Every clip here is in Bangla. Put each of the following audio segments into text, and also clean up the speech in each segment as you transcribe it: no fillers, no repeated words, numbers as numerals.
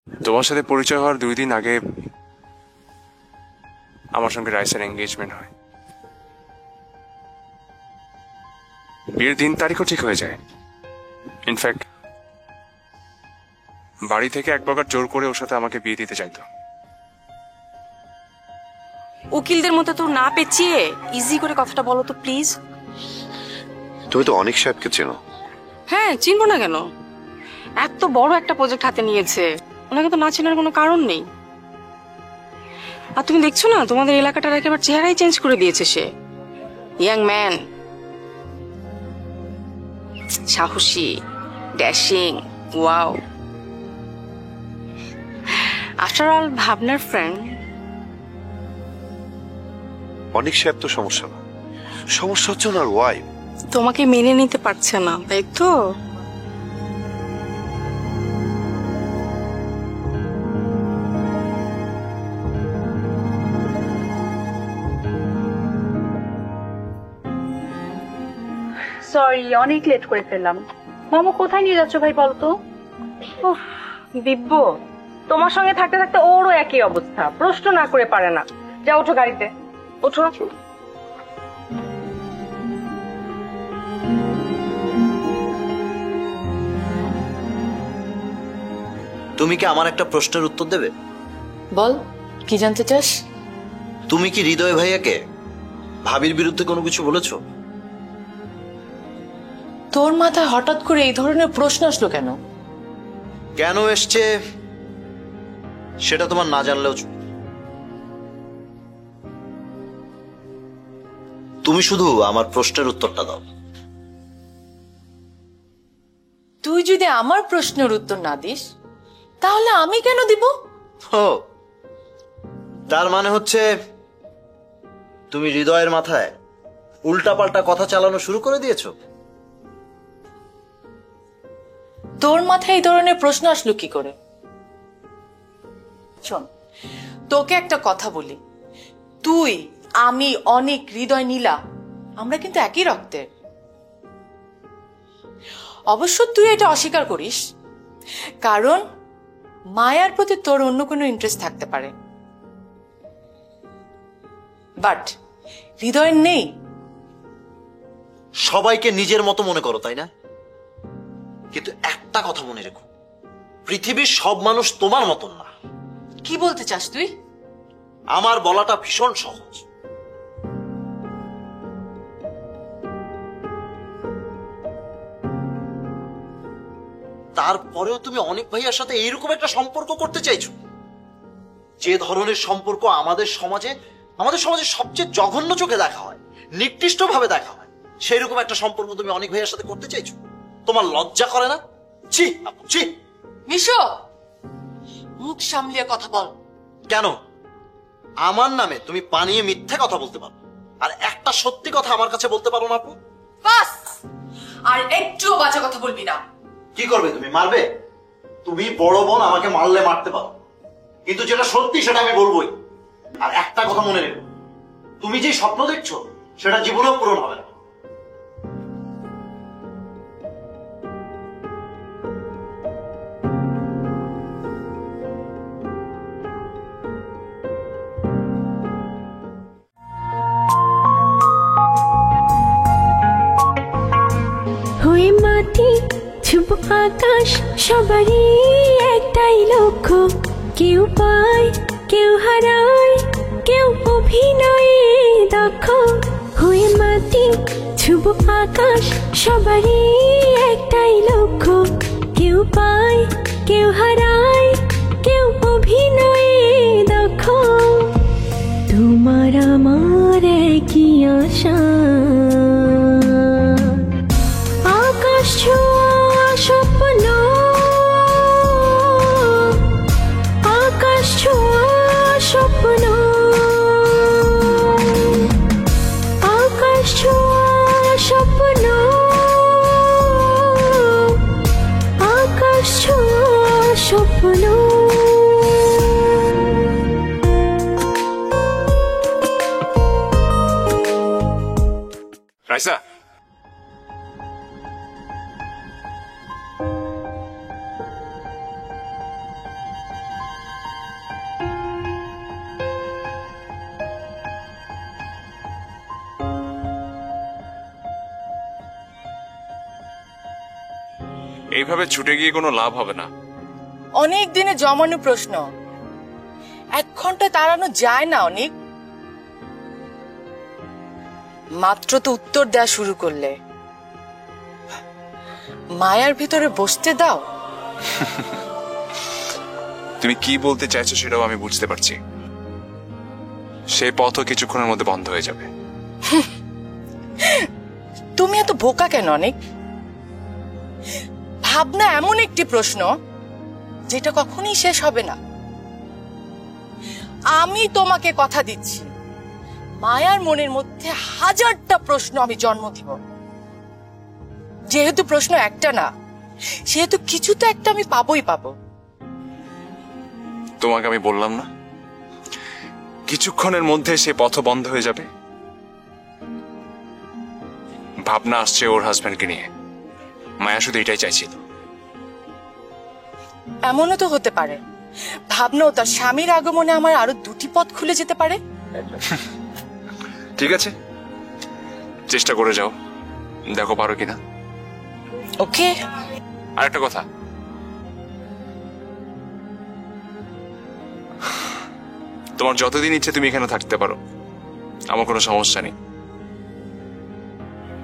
তোমার সাথে পরিচয় হওয়ার 2 দিন আগে আমার সঙ্গে রাইসের এঙ্গেজমেন্ট হয়। বিয়ের দিন তারিখও ঠিক হয়ে যায়। ইনফ্যাক্ট বাড়ি থেকে এক প্রকার জোর করে ওর সাথে আমাকে বিয়ে দিতে চাইতো। উকিলদের মতো তো না পেঁচিয়ে ইজি করে কথাটা বলো তো প্লিজ। তুমি তো অনেক সাহেবকে চেনো। হ্যাঁ, চিনবো না কেন? এত বড় একটা প্রজেক্ট হাতে নিয়েছে, ওনাকে তো না চেনার কোনো কারণ নেই। আর তুমি দেখছো না, তোমাদের এলাকাটার একেবারে চেহারাই চেঞ্জ করে দিয়েছে সে। ইয়াং ম্যান, সাহসী, ড্যাশিং, ওয়াও। আফটার অল ভাবনার ফ্রেন্ড। অনেক সাহেব তো সমস্যা না, সমস্যা হচ্ছে ওনার ওয়াইফ। তোমাকে মেনে নিতে পারছে না, তাই তো? সরি, অনেক লেট করে ফেললাম। মামু কোথায় নিয়ে যাচ্ছ ভাই বলতো? দিব্য, তোমার সঙ্গে থাকতে থাকতে ওরও একই অবস্থা, প্রশ্ন না করে পারে না। যা, ওঠো গাড়িতে, ওঠো। তুমি কি আমার একটা প্রশ্নের উত্তর দেবে? বল, কি জানতে চাস? তুমি কি হৃদয় ভাইয়াকে ভাবির বিরুদ্ধে কোনো কিছু বলেছো? তোর মাথায় হঠাৎ করে এই ধরনের প্রশ্ন আসলো কেন? কেন এসছে সেটা তোমার না জানলেও চলবে। তুমি শুধু আমার প্রশ্নের উত্তরটা দাও। তুই যদি আমার প্রশ্নের উত্তর না দিস তাহলে আমি কেন দিব? ও, তার মানে হচ্ছে তুমি হৃদয়ের মাথায় উল্টাপাল্টা কথা চালানো শুরু করে দিয়েছো। তোর মাথায় এই ধরনের প্রশ্ন আসলো কি করে? শোন, তোকে একটা কথা বলি, তুই, আমি, অনেক, হৃদয়, নীলা, আমরা কিন্তু একই রক্তের। অবশ্য তুই এটা অস্বীকার করিস, কারণ মায়ার প্রতি তোর অন্য কোনো ইন্টারেস্ট থাকতে পারে, বাট হৃদয়ের নেই। সবাইকে নিজের মতো মনে করো, তাই না? কিন্তু একটা কথা মনে রেখো, পৃথিবীর সব মানুষ তোমার মতন না। কি বলতে চাস তুই? আমার বলাটা ভীষণ সহজ। তারপরেও তুমি অনেক ভাইয়ার সাথে এইরকম একটা সম্পর্ক করতে চাইছো, যে ধরনের সম্পর্ক আমাদের সমাজে সবচেয়ে জঘন্য চোখে দেখা হয়, নিকৃষ্ট ভাবে দেখা হয়, সেই রকম একটা সম্পর্ক তুমি অনেক ভাইয়ার সাথে করতে চাইছো। তোমার লজ্জা করে না? ছি আপু, ছি। মিশো, মুখ সামলিয়ে কথা বল। কেন? আমার নামে তুমি পানিয়ে মিথ্যে কথা বলতে পারো, আর একটা সত্যি কথা আমার কাছে বলতে পারো না আপু? বাস, আর একটুও বাজে কথা বলবি না। কি করবে তুমি? মারবে? তুমি বড় বোন, আমাকে মারলে মারতে পারো, কিন্তু যেটা সত্যি সেটা আমি বলবোই। আর একটা কথা মনে রেখো, তুমি যে স্বপ্ন দেখছো সেটা জীবনেও পূরণ হবে না। হয়ে মাটি ছুব আকাশ, সবারই একটাই লক্ষ্য। কেউ পায়, কেউ হারায়, কেউ অভিনয়ে দক্ষ। হয়ে মাটি ছুব আকাশ, সবারই একটাই লক্ষ্য। কেউ পায়, কেউ হারায়, কেউ অভিনয়ে দক্ষ। তোমার আমার একই আশা, আকাশ ছোঁয়া স্বপ্ন, আকাশ ছোঁয়া স্বপ্ন, আকাশ ছোঁয়া স্বপ্ন, আকাশ ছোঁয়া স্বপ্ন। রাইসা, এইভাবে ছুটে গিয়ে কোনো লাভ হবে না। অনেক দিনে জমানো প্রশ্ন, 1 ঘন্টা তাড়ানো যায় না অনেক। মাত্র তো উত্তর দেওয়া শুরু করলে, মায়ার ভিতরে বসতে দাও। তুমি কি বলতে চাইছো সেটাও আমি বুঝতে পারছি। সেই পথও কিছুক্ষণের মধ্যে বন্ধ হয়ে যাবে। তুমি এত বোকা কেন অনেক? ভাবনা এমন একটি প্রশ্ন যেটা কখনোই শেষ হবে না। আমি তোমাকে কথা দিচ্ছি, মায়ার মনের মধ্যে 1000টা প্রশ্ন আমি জন্ম দিব। যেহেতু প্রশ্ন একটা না, সেহেতু কিছু তো একটা আমি পাবোই পাবো। তোমাকে আমি বললাম না কিছুক্ষণের মধ্যে সে পথ বন্ধ হয়ে যাবে। ভাবনা আসছে ওর হাজবেন্ডকে নিয়ে, মায়া শুধু এটাই চাইছিল। এমনও তো হতে পারে ভাবনা ও তার স্বামীর আগমনে আমার আরো 2টি পথ খুলে যেতে পারে। ঠিক আছে, চেষ্টা করে যাও, দেখো পারো কিনা। ওকে। আর একটা কথা, তোমার যতদিন ইচ্ছে তুমি এখানে থাকতে পারো, আমার কোনো সমস্যা নেই।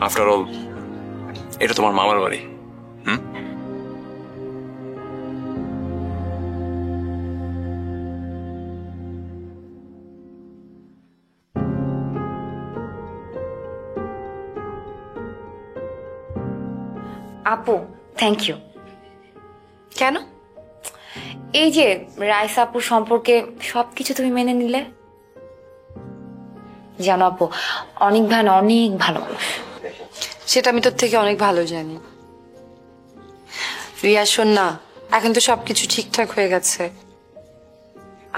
আফটার অল এটা তোমার মামার বাড়ি। আপু থ্যাংক ইউ। কেন? এই যে রাইস আপুর সম্পর্কে সবকিছু তুমি মেনে নিলে। জানো আপু, অনেক ভাই অনেক ভালো মানুষ। সেটা আমি তোর থেকে অনেক ভালো জানি। রিয়া শোন না, এখন তো সবকিছু ঠিকঠাক হয়ে গেছে।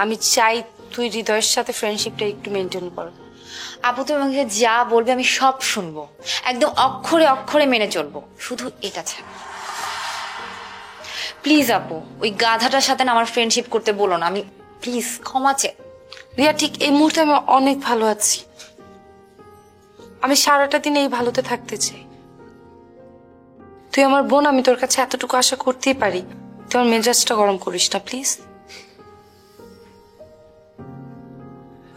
আমি চাই তুই হৃদয়ের সাথে ফ্রেন্ডশিপটা একটু মেনটেন কর। আপু তুমি আমাকে যা বলবে আমি সব শুনবো, একদম অক্ষরে অক্ষরে মেনে চলবো, শুধু এটা ছাড়া। প্লিজ আপু, ওই গাধাটার সাথে না আমার ফ্রেন্ডশিপ করতে বলো না। আমি প্লিজ ক্ষমা চাই। রিয়া ঠিক এই মুহূর্তে আমি অনেক ভালো আছি। আমি সারাটা দিন এই ভালোতে থাকতে চাই। তুই আমার বোন, আমি তোর কাছে এতটুকু আশা করতেই পারি। তুই আমার মেজাজটা গরম করিস না প্লিজ।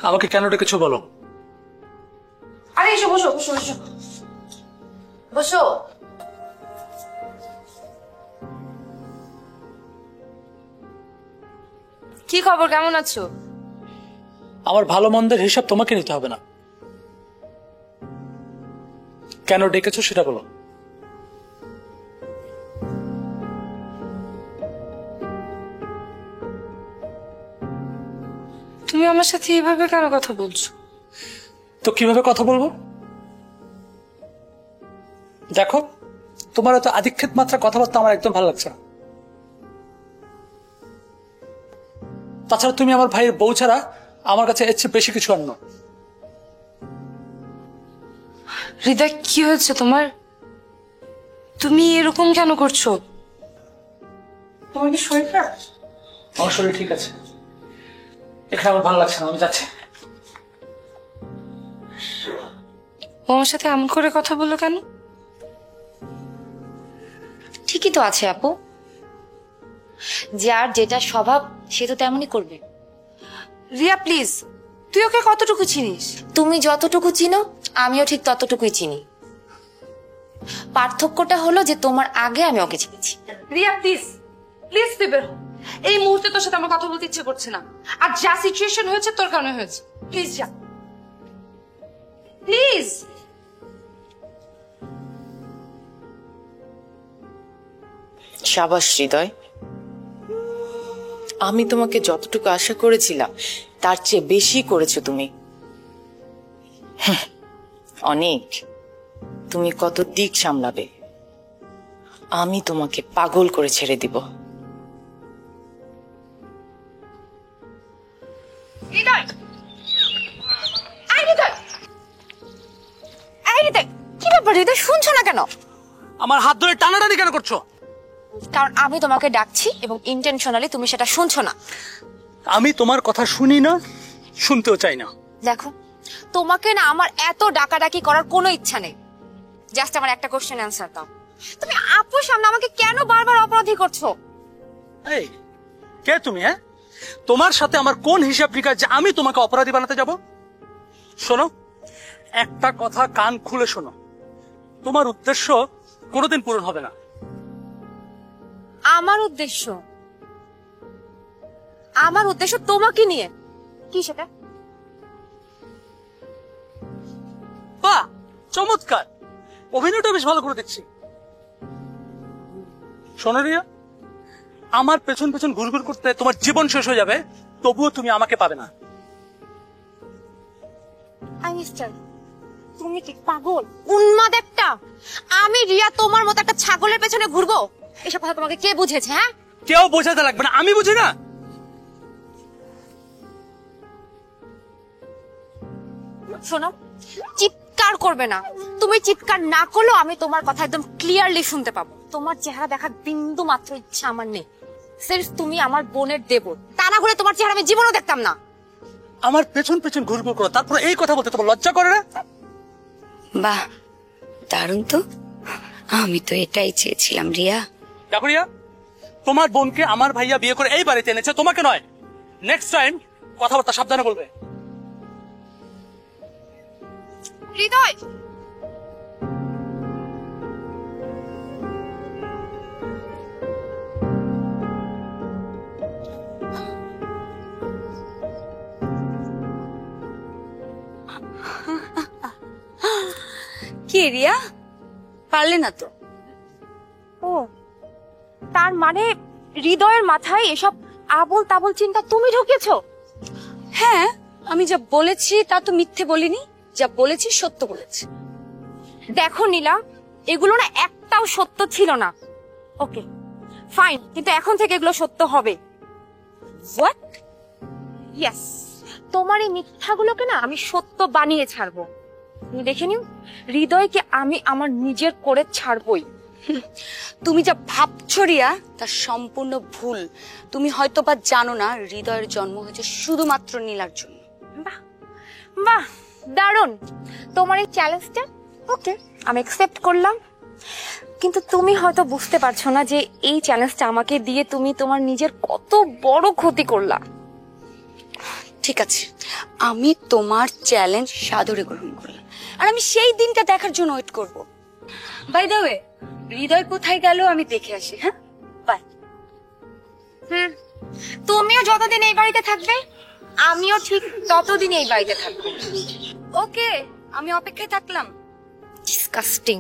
আমাকে কেন ডেকেছো বলো? আরে এসো, বসো বসো বসো বসো। কি খবর, কেমন আছো? আমার ভালো মন্দের হিসাব তোমাকে নিতে হবে না। কেন ডেকেছো সেটা বলো। তুমি আমার সাথে এইভাবে কেন কথা বলছো? তো কিভাবে কথা বলবো? দেখো, তোমার এত আধিক্ষেপ মাত্রা কথাবার্তা আমার একদম ভালো লাগছে না। তাছাড়া তুমি আমার ভাইয়ের বউ ছাড়া আমার কাছে এর চেয়ে বেশি কিছু আর নও। হৃদয়, কি হয়েছে তোমার? তুমি এরকম কেন করছো? তোমার কি শরীর খারাপ? আমার শরীর ঠিক আছে, এখানে আমার ভালো লাগছে না, আমি যাচ্ছি। ও আমার সাথে এমন করে কথা বললো কেন? ঠিকই তো আছে আপু, যার যেটা স্বভাব সে তো তেমনই করবে। রিয়া প্লিজ, তুই ওকে কতটুকু চিনিস? তুমি যতটুকু চিনো আমিও ঠিক ততটুকুই চিনি। পার্থক্যটা হলো যে তোমার আগে আমি ওকে চিনেছি। রিয়া প্লিজ, প্লিজ তুই বের হ। এই মুহূর্তে তোর সাথে আমার কথা বলতে ইচ্ছে করছে না। আর যা সিচুয়েশন হয়েছে তোর কারণে হয়েছে। প্লিজ যা, প্লিজ। সাবাস হৃদয়, আমি তোমাকে যতটুকু আশা করেছিলাম তার চেয়ে বেশি করেছো তুমি। অনেক, তুমি কত দিক সামলাবে, আমি তোমাকে পাগল করে ছেড়ে দিব। কি ব্যাপার হৃদয়, শুনছো না কেন? আমার হাত ধরে টানাটানি কেন করছো? কারণ আমি তোমাকে ডাকছি এবং ইন্টেনশনালি তুমি সেটা শুনছো না। আমি তোমার কথা শুনি না, শুনতেও চাই না। দেখো, তোমাকে না আমার এত ডাকাডাকি করার কোনো ইচ্ছা নেই। জাস্ট আমার একটা কোশ্চেন অ্যান্সার দাও। তুমি আপুর সামনে আমাকে কেন বারবার অপরাধী করছো? এই কে তুমি? হ্যাঁ, তোমার সাথে আমার কোন হিসাব নিকাশ যে আমি তোমাকে অপরাধী বানাতে যাব? শোনো, একটা কথা কান খুলে শোনো, তোমার উদ্দেশ্য কোনোদিন পূরণ হবে না। আমার উদ্দেশ্য তোমাকে নিয়ে। কি সেটা? বাহ, চমৎকার, অভিনয়টা বেশ ভালো করে দেখছি। শোনো রিয়া, আমার পেছন পেছন ঘুরঘুর করতে তোমার জীবন শেষ হয়ে যাবে, তবুও তুমি আমাকে পাবে না। মিস্টার, তুমি কি পাগল, উন্মাদ একটা? আমি রিয়া তোমার মতো একটা ছাগলের পেছনে ঘুরবো? এসব কথা তোমাকে কে বুঝেছে? হ্যাঁ, কেউ বোঝাতে লাগবে না, আমি বুঝি না। শোনো, চিৎকার করবে না। তুমি চিৎকার না করলেও আমি তোমার কথা একদম ক্লিয়ারলি শুনতে পাবো। তোমার চেহারা দেখার বিন্দু মাত্র ইচ্ছা আমার নেই। সির্ফ তুমি আমার বোনের দেবর, তা না হলে তোমার চেহারা আমি জীবনেও দেখতাম না। আমার পেছন পেছন ঘুরঘুর করো, তারপর এই কথা বলতে তোমার লজ্জা করে না? বাহ, দারুণ তো। আমি তো এটাই চেয়েছিলাম রিয়া। দেখো রিয়া, তোমার বোনকে আমার ভাইয়া বিয়ে করে এই বাড়িতে এনেছে, তোমাকে নয়। নেক্সট টাইম কথাবার্তা সাবধানে বলবে। হৃদয়, কি রিয়া, পারলে না তো? ও তার মানে হৃদয়ের মাথায় এসব আবোল তাবোল চিন্তা তুমি ঢুকিয়েছো? হ্যাঁ, আমি যা বলেছি তা তো মিথ্যে বলিনি, যা বলেছি সত্য বলেছি। দেখো নীলা, এগুলো না একটাও সত্য ছিল না। ওকে ফাইন, কিন্তু এখন থেকে এগুলো সত্য হবে। হোয়াট? ইয়েস, তোমার এই মিথ্যাগুলোকে না আমি সত্য বানিয়ে ছাড়বো। তুমি দেখে নিও, হৃদয়কে আমি আমার নিজের করে ছাড়বই। তুমি যা ভাবছো রিয়া, তা সম্পূর্ণ ভুল। তুমি হয়তো বা জানো না, হৃদয়ের জন্ম হয়েছে শুধুমাত্র নীলার জন্য। বাহ বাহ, দারুণ তোমার এই চ্যালেঞ্জটা। ওকে, আমি অ্যাকসেপ্ট করলাম। কিন্তু তুমি হয়তো বুঝতে পারছো না যে এই চ্যালেঞ্জটা আমাকে দিয়ে তুমি তোমার নিজের কত বড় ক্ষতি করলা। ঠিক আছে, আমি তোমার চ্যালেঞ্জ সাদরে গ্রহণ করলাম, আর আমি সেই দিনটা দেখার জন্য ওয়েট করব। বাই দ্য ওয়ে, হৃদয় কোথায় গেল আমি দেখে আসি। হ্যাঁ, বাই। তুমিও যতদিন এই বাড়িতে থাকবে, আমিও ঠিক ততদিন এই বাড়িতে থাকবো। ওকে, আমি অপেক্ষায় থাকলাম। ডিসকাস্টিং।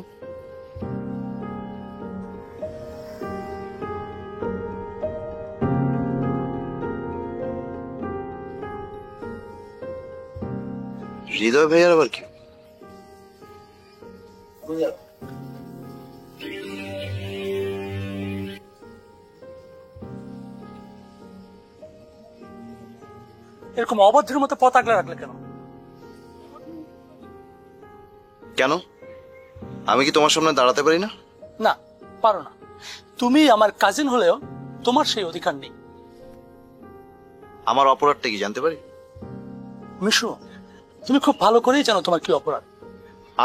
হৃদয় ভাইয়ার আবার কি? এরকম অভদ্রের মতো পথ আগলে রাখলে কেন? কেন, আমি কি তোমার সামনে দাঁড়াতে পারি না? না, পারো না। তুমি আমার কাজিন হলেও তোমার সেই অধিকার নেই। আমার অপরাধটা কি জানতে পারি? মিশু, তুমি খুব ভালো করেই জানো তোমার কি অপরাধ।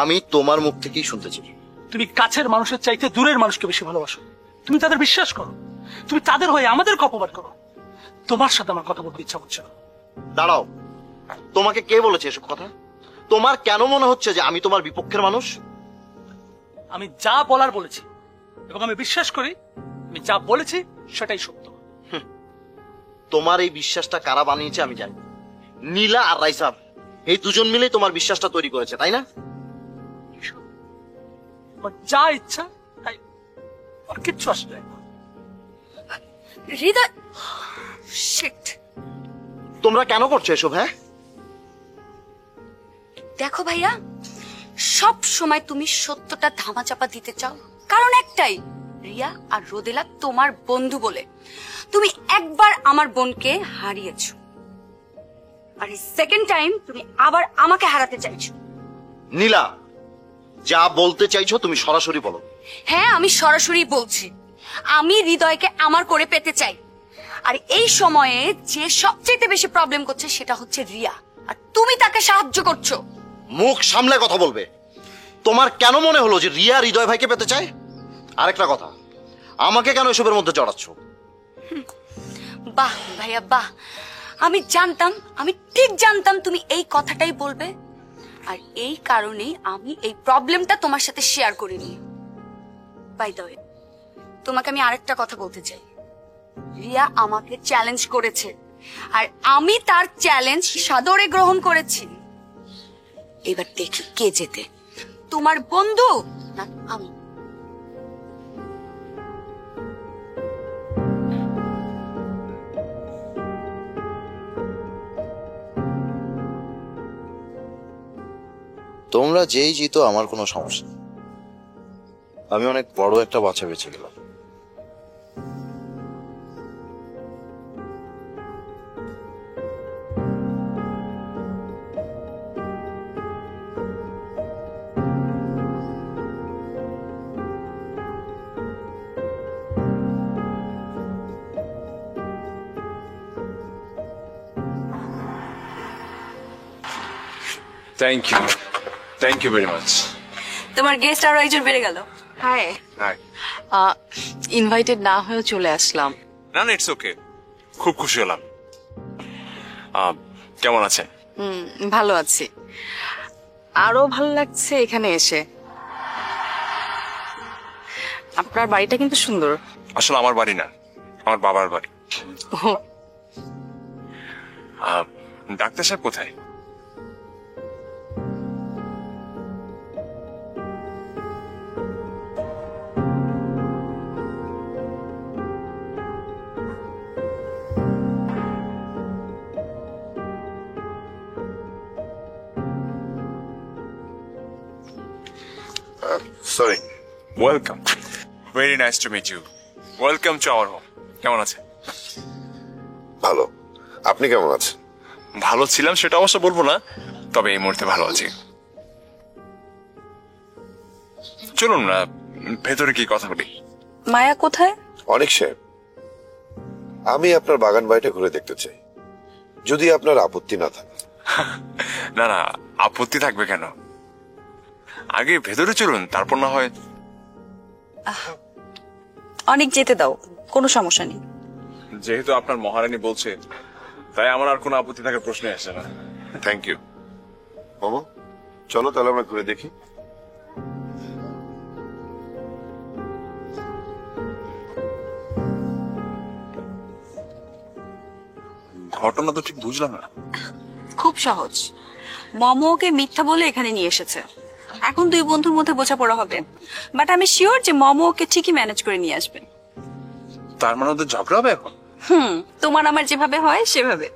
আমি তোমার মুখ থেকেই শুনতে চাই। তুমি কাছের মানুষের চাইতে দূরের মানুষকে বেশি ভালোবাসো। তুমি তাদের বিশ্বাস করো, তুমি তাদের হয়ে আমাদেরকে অপমান করো। তোমার সাথে আমার কথা বলতে ইচ্ছা করছে না। দাঁড়াও, তোমাকে কে বলেছে এসব কথা? তোমার কেন মনে হচ্ছে যে আমি তোমার বিপক্ষের মানুষ? আমি যা বলার বলেছি, এবং আমি বিশ্বাস করি আমি যা বলেছি সেটাই সত্য। তোমার এই বিশ্বাসটা কারা বানিয়েছে আমি জানি। নীলা আর রাইসাব, এই দুজন মিলেই তোমার বিশ্বাসটা তৈরি করেছে, তাই না? যা ইচ্ছা তাই, আর কিচ্ছু আসবে না। হৃদয়, শিট। তোমরা কেন করছো এসব? হ্যাঁ দেখো ভাইয়া, সব সময় তুমি সত্যটা ধামাচাপা দিতে চাও, কারণ একটাই, রিয়া আর রোদেলা তোমার বন্ধু বলে। তুমি একবার আমার বোনকে হারিয়েছো, আর এই সেকেন্ড টাইম তুমি আবার আমাকে হারাতে চাইছো। নীলা, যা বলতে চাইছো তুমি সরাসরি বলো। হ্যাঁ, আমি সরাসরি বলছি, আমি হৃদয়কে আমার করে পেতে চাই। আর এই সময়ে যে সবচেয়ে বেশি প্রবলেম করছে সেটা হচ্ছে রিয়া, আর তুমি তাকে সাহায্য করছো। মুখ সামলে কথা বলবে। তোমার কেন মনে হলো যে রিয়া হৃদয় ভাইকে পেতে চায়? আরেকটা কথা, আমাকে কেন এসবের মধ্যে জড়াচ্ছ? বাহ ভাইয়া বাহ, আমি জানতাম, আমি ঠিক জানতাম তুমি এই কথাটাই বলবে, আর এই কারণেই আমি এই প্রবলেমটা তোমার সাথে শেয়ার করিনি। বাই দ্য ওয়ে, তোমাকে আমি আরেকটা কথা বলতে চাই। রিয়া আমাকে চ্যালেঞ্জ করেছে, আর আমি তার চ্যালেঞ্জ সাদরে গ্রহণ করেছি। এবার দেখি কে জেতে, তোমার বন্ধু না আমি। তোমরা যেই জিতো আমার কোনো সমস্যা নেই। আমি অনেক বড় একটা বাচ্চা বেঁচে গেলাম। Thank you very much. তোমার গেস্ট আরো একজন বেড়ে গেল। হাই। হাই। ইনভাইটেড না হয়েও চলে আসলাম। না না, ইটস ওকে, খুব খুশি হলাম। কেমন আছেন? ভালো আছি, আরো ভালো লাগছে এখানে এসে। আপনার বাড়িটা কিন্তু সুন্দর। আসলে আমার বাড়ি না, আমার বাবার বাড়ি। ডাক্তার সাহেব কোথায়? Sorry. Welcome, very nice to meet you. Welcome to our home. কেমন আছেন? ভালো, আপনি কেমন আছেন? ভালো ছিলাম সেটা অবশ্য বলবো না, তবে এই মুহূর্তে ভালো আছি। চলুন না ভেতরে কি কথা বলি। মায়া কোথায়? অনেক সাহেব, আমি আপনার বাগান বাড়িটা ঘুরে দেখতে চাই, যদি আপনার আপত্তি না থাকে। না না, আপত্তি থাকবে কেন? আগে ভেতরে চলুন, তারপর না হয়। অনেক যেতে দাও, কোনো সমস্যা নেই। যেহেতু আপনার মহারানী বলছে, তাই আমার আর কোনো আপত্তি থাকার প্রশ্নই আসে না। Thank you. মামা চলো তাহলে আমরা ঘুরে দেখি। ঘটনা তো ঠিক বুঝলাম না। খুব সহজ, মম ওকে মিথ্যা বলে এখানে নিয়ে এসেছে। এখন দুই বন্ধুর মধ্যে বোঝাপড়া হবে, বাট আমি শিওর যে মম ওকে ঠিকই ম্যানেজ করে নিয়ে আসবেন। তার মানে ওদের ঝগড়া হবে এখন? তোমার আমার যেভাবে হয় সেভাবে।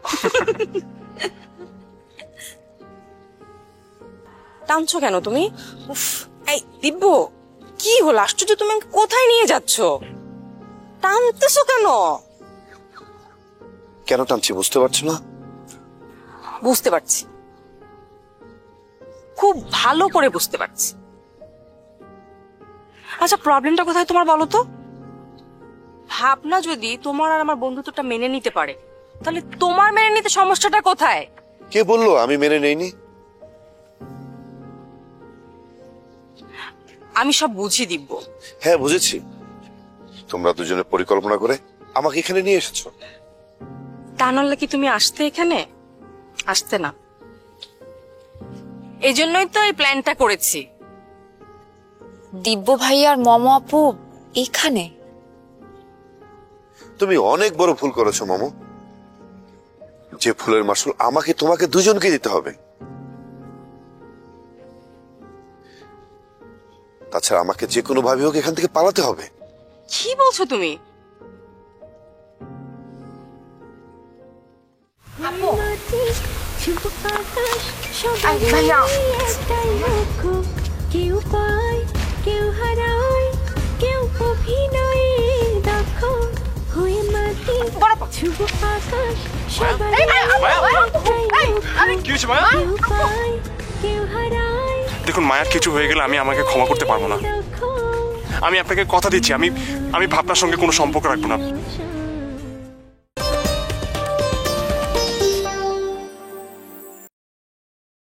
টানছো কেন তুমি? উফ, এই দিব্য, কি হলো? আশ্চর্য, তুমি আমাকে কোথায় নিয়ে যাচ্ছ? টানতেছো কেন? কেন টানছি বুঝতে পারছো না? বুঝতে পারছি, খুব ভালো করে বুঝতে পারছি। আচ্ছা, প্রবলেমটা কোথায় তোমার বলো তো? ভাবনা যদি তোমার আর আমার বন্ধুত্বটা মেনে নিতে পারে, তাহলে তোমার মেনে নিতে সমস্যাটা কোথায়? কে বললো আমি মেনে নেইনি? আমি সব বুঝি দিব্য। হ্যাঁ বুঝেছি, তোমরা দুজনে পরিকল্পনা করে আমাকে এখানে নিয়ে এসেছো। তা নাহলে কি তুমি আসতে এখানে? আসতে না, এই জন্যই তো এই প্ল্যানটা করেছি। দিব্য ভাই আর মম আপু এখানে? তুমি অনেক বড় ভুল করেছো মামু, যে ফুলের মাসুল আমাকে তোমাকে দুজনকে দিতে হবে। তাছাড়া আমাকে যে কোনো ভাবে হোক এখান থেকে পালাতে হবে। কি বলছো তুমি? ভাইয়া কেউ পায় কেউ হারায় কেউ অভিনয়ে দক্ষ হয়ে মাটি শুভ আকাশ সবাই কি হয়েছে মায়া? কেউ পায় কেউ হারায়। দেখুন, মায়ার কিছু হয়ে গেলে আমি আমাকে ক্ষমা করতে পারবো না। আমি আপনাকে কথা দিচ্ছি, আমি ভাবনার সঙ্গে কোনো সম্পর্ক রাখবো না।